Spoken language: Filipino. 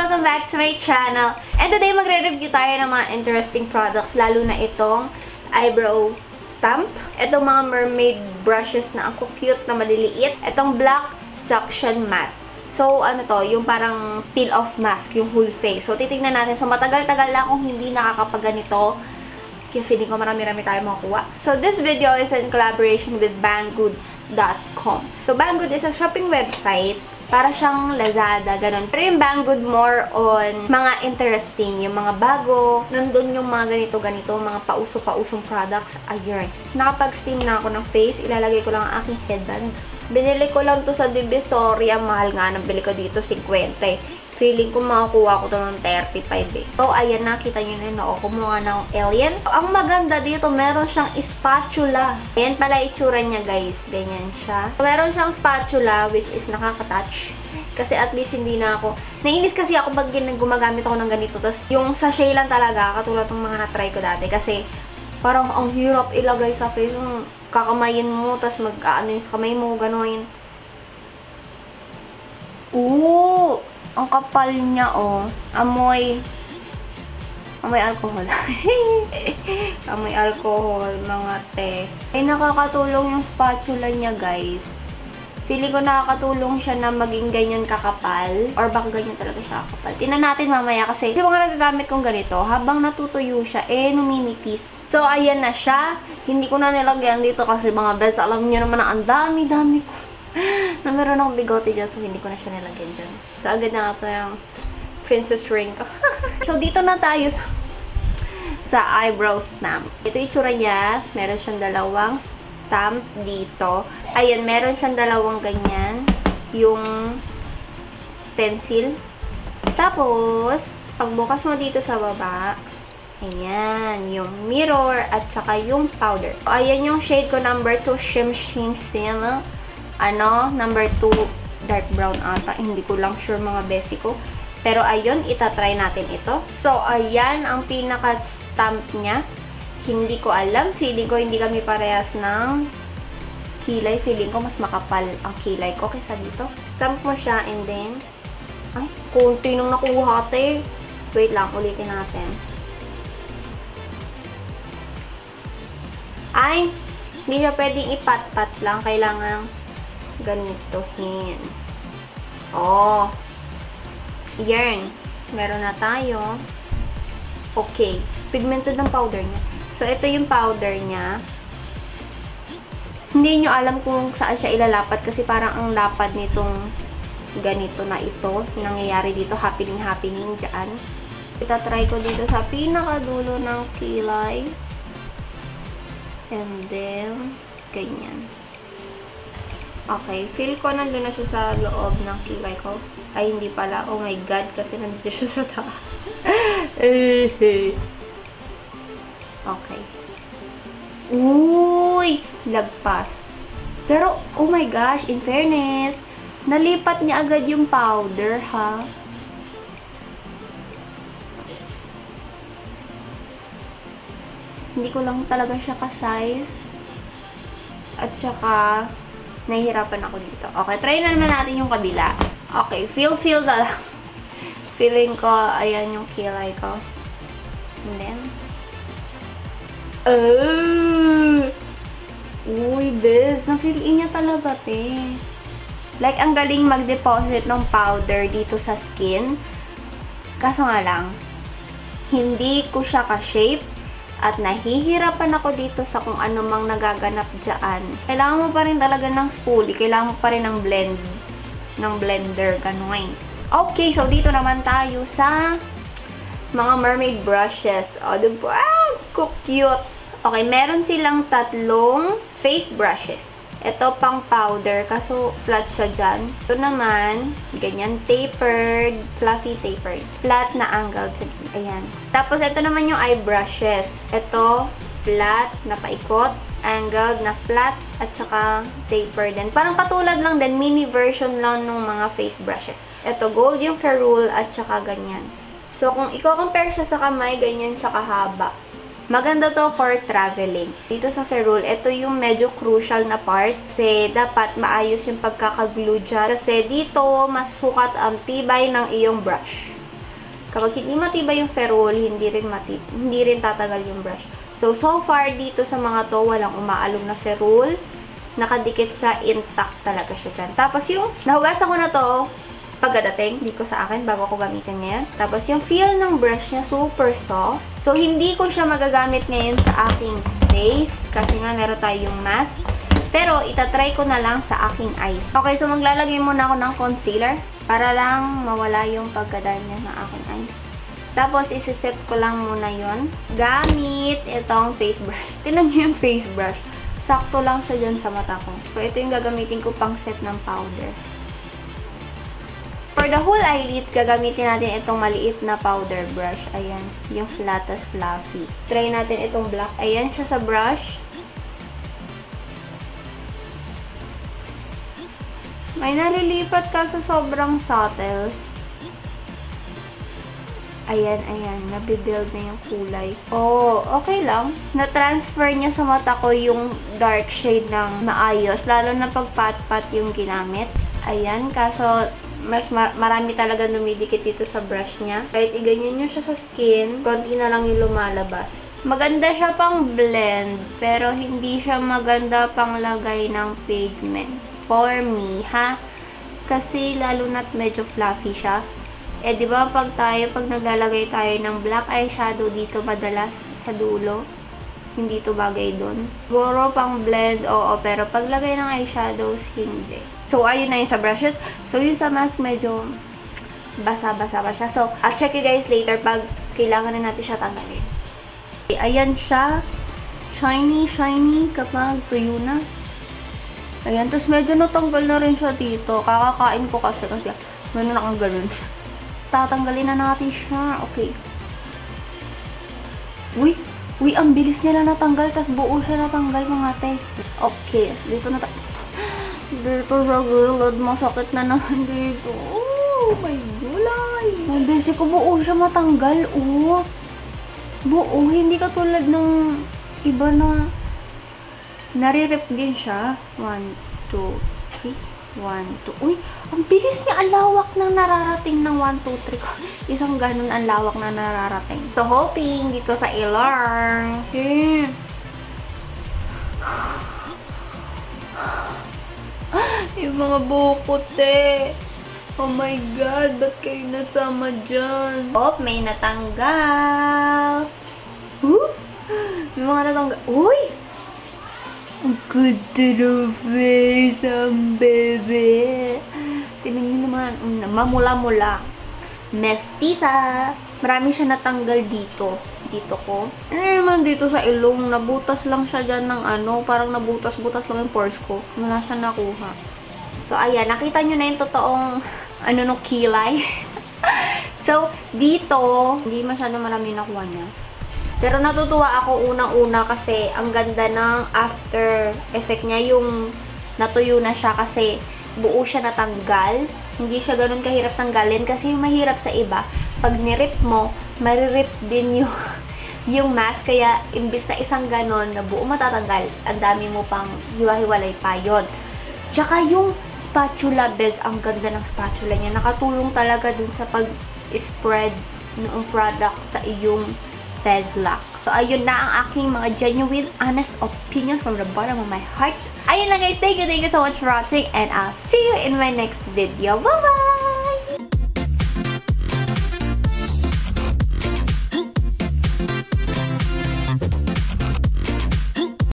Welcome back to my channel. And today magre-review tayo ng mga interesting products, lalo na itong eyebrow stamp. Itong mga mermaid brushes na ang cute na maliliit. Itong black suction mask. So, ano to, yung parang peel-off mask, yung whole face. So, titignan natin. So, matagal-tagal na akong hindi nakakapagganito. Kaya feeling ko marami-rami tayo makukuha. So, this video is in collaboration with Banggood.com. So, Banggood is a shopping website. Para siyang Lazada, ganun. Pero yung Banggood more on mga interesting, yung mga bago, nandun yung mga ganito-ganito, mga pauso-pausong products. Ayun. Nakapag-steam na ako ng face, ilalagay ko lang ang aking headband. Binili ko lang to sa Divisoria, mahal nga, nabili ko dito 50. Feeling ko makakuha ko to ng 35 eh. So, ayan, nakita nyo na yun, kumuha ng alien. So, ang maganda dito, meron siyang spatula. Ayan pala itsura niya, guys. Ganyan siya. So, meron siyang spatula, which is nakaka-touch. Kasi at least hindi na ako... Nainis kasi ako pag gumagamit ako ng ganito. Tapos, yung sachet lang talaga, katulad ng mga na-try ko dati. Kasi, parang ang hirap ilagay sa face. Kakamayin mo, tapos mag-ano yung sa kamay mo, gano'n. Ooh! Ang kapal niya, oh. Amoy alcohol. Amoy alcohol, mga te. Ay, nakakatulong yung spatula niya, guys. Feeling ko nakakatulong siya na maging ganyan kakapal. Or baka ganyan talaga siya kakapal. Tingnan natin mamaya kasi yung mga nagagamit kong ganito, habang natutuyo siya, numinipis. So, ayan na siya. Hindi ko na nilagyan dito kasi mga best, alam niyo naman na ang dami-dami ko. Na meron akong bigote dyan, so hindi ko na siya nilagyan dyan. So, agad na nga pa yung princess ring ko. So, dito na tayo sa eyebrow stamp. Ito itsura niya. Meron siyang dalawang stamp dito. Ayan, meron siyang dalawang ganyan. Yung stencil. Tapos, pagbukas mo dito sa baba, ayan, yung mirror at saka yung powder. So, ayan yung shade ko, number 2, Shim Shim Sim. Number 2, dark brown ata. Hindi ko lang sure mga besi ko. Pero ayun, itatry natin ito. So, ayan ang pinaka-stamp niya. Hindi ko alam. Feeling ko hindi kami parehas ng kilay. Feeling ko mas makapal ang kilay ko kaysa dito. Stamp mo siya and then, ay, konti nung nakuha ate. Wait lang, ulitin natin. Ay, hindi siya pwedeng ipat-pat lang. Kailangan ganitohin. Oh. Yarn. Meron na tayo. Okay. Pigmented ng powder niya. So, ito yung powder niya. Hindi nyo alam kung saan siya ilalapat kasi parang ang lapad nitong ganito na ito. Nangyayari dito. Happening dyan. Itatry ko dito sa pinakadulo ng kilay. And then, ganyan. Okay, feel ko nandun na siya sa loob ng kilay ko. Ay, hindi pala. Oh my God, kasi nandito siya sa taas. Okay. Uy! Lagpas. Pero, oh my gosh, in fairness, nalipat niya agad yung powder, ha? Hindi ko lang talaga siya ka-size. At saka, nahihirapan ako dito. Okay, try na naman natin yung kabila. Okay, feel na lang. Feeling ko, ayan yung kilay ko. And then, uy, bes, na-feel-in niya talaga, te. Like, ang galing mag-deposit ng powder dito sa skin. Kaso nga lang, hindi ko siya ka-shape. At nahihirapan ako dito sa kung ano mang nagaganap dyan. Kailangan mo pa rin talaga ng spoolie. Kailangan mo pa rin ng blender. Ganun. Okay, so dito naman tayo sa mga mermaid brushes. O, diba? Cute! Okay, meron silang tatlong face brushes. Ito pang powder, kaso flat siya dyan. Ito naman, ganyan, tapered, fluffy tapered. Flat na angled. Ayan. Tapos, ito naman yung eye brushes. Ito, flat na paikot, angled na flat, at saka tapered din. Parang katulad lang din, mini version lang ng mga face brushes. Ito, gold yung ferrule, at saka ganyan. So, kung i-compare siya sa kamay, ganyan siya kahaba. Maganda to for traveling. Dito sa ferrule, ito yung medyo crucial na part kasi dapat maayos yung pagkakaglue dyan. Kasi dito, masukat ang tibay ng iyong brush. Kapag hindi matibay yung ferrule, hindi rin tatagal yung brush. So far dito sa mga to, walang umaalog na ferrule. Nakadikit siya, intact talaga siya dyan. Tapos yung, nahugasan ko na to pagdating dito sa akin bago ko gamitin ngayon. Tapos yung feel ng brush niya, super soft. So, hindi ko siya magagamit ngayon sa aking face kasi nga meron tayong mask. Pero, itatry ko na lang sa aking eyes. Okay, so maglalagay muna ako ng concealer para lang mawala yung pagkadar niya ng aking eyes. Tapos, isi-set ko lang muna yon gamit itong face brush. Tingnan niyo yung face brush. Sakto lang siya dyan sa mata ko. So, ito yung gagamitin ko pang set ng powder. For the whole eyelid, gagamitin natin itong maliit na powder brush. Ayan, yung flattest fluffy. Try natin itong black. Ayan siya sa brush. May nalilipat ka sa sobrang subtle. Ayan, nabibuild na yung kulay. Oh, okay lang. Na-transfer niya sa mata ko yung dark shade ng maayos. Lalo na pag pat-pat yung ginamit. Ayan, kaso mas marami talaga dumidikit dito sa brush niya. Kahit iganyan nyo siya sa skin, konti na lang yung lumalabas. Maganda siya pang blend, pero hindi siya maganda pang lagay ng pigment. For me, ha? Kasi lalo na't medyo fluffy siya. Eh, di ba pag naglalagay tayo ng black eyeshadow dito madalas sa dulo, hindi to bagay doon. Siguro pang blend, oo, pero paglagay ng eyeshadows, hindi. So, ayun na yung sa brushes. So, yung sa mask, medyo basa-basa pa siya. So, I'll check you guys later pag kailangan na natin siya tanggalin. Okay, ayan siya. Shiny kapag tuyo na. Ayan, tapos medyo natanggal na rin siya dito. Kakakain ko kasi ganun akong ganun. Tatanggalin na natin siya. Okay. Uy, ang bilis niya na natanggal. Tapos buo siya natanggal, mga te. Okay, dito na dito sa gilid. Masakit na naman dito. Oh, may gulay. Ang basic ko, buo siya matanggal. Oh. Buo, hindi katulad ng iba na nare-rip din siya. 1, 2, 3. 1, 2. Uy, ang bilis niya. Ang lawak na nararating ng 1, 2, 3. Isang ganun ang lawak na nararating. So, hoping dito sa ilar. Okay. Yung mga bukot eh. Oh my God, ba't kayo nasama dyan? Oh, may natanggal. May mga natanggal. Uy! Ang ganda ng face, ang bebe. Tingnan niyo naman, mamula-mula. Mestiza. Marami siya natanggal dito. Dito ko. Ano naman dito sa ilong, nabutas lang siya dyan ng parang nabutas-butas lang yung pores ko. Wala siya nakuha. So, ayan, nakita nyo na yung totoong, no, kilay. So, dito, hindi masyado marami nakuha niya. Pero natutuwa ako unang-una kasi ang ganda ng after effect niya. Yung natuyo na siya kasi buo siya natanggal. Hindi siya ganun kahirap tanggalin kasi yung mahirap sa iba, pag nirip mo, maririp din yung mask. Kaya imbis na isang ganun na buo matatanggal, ang dami mo pang hiwa-hiwalay pa yun. Tsaka yung spatula, bes, ang ganda ng spatula niya. Nakatulong talaga dun sa pag-spread ng product sa iyong Fezlock. So, ayun na ang aking mga genuine, honest opinions from the bottom of my heart. Ayun lang guys. Thank you so much for watching and I'll see you in my next video. Bye-bye!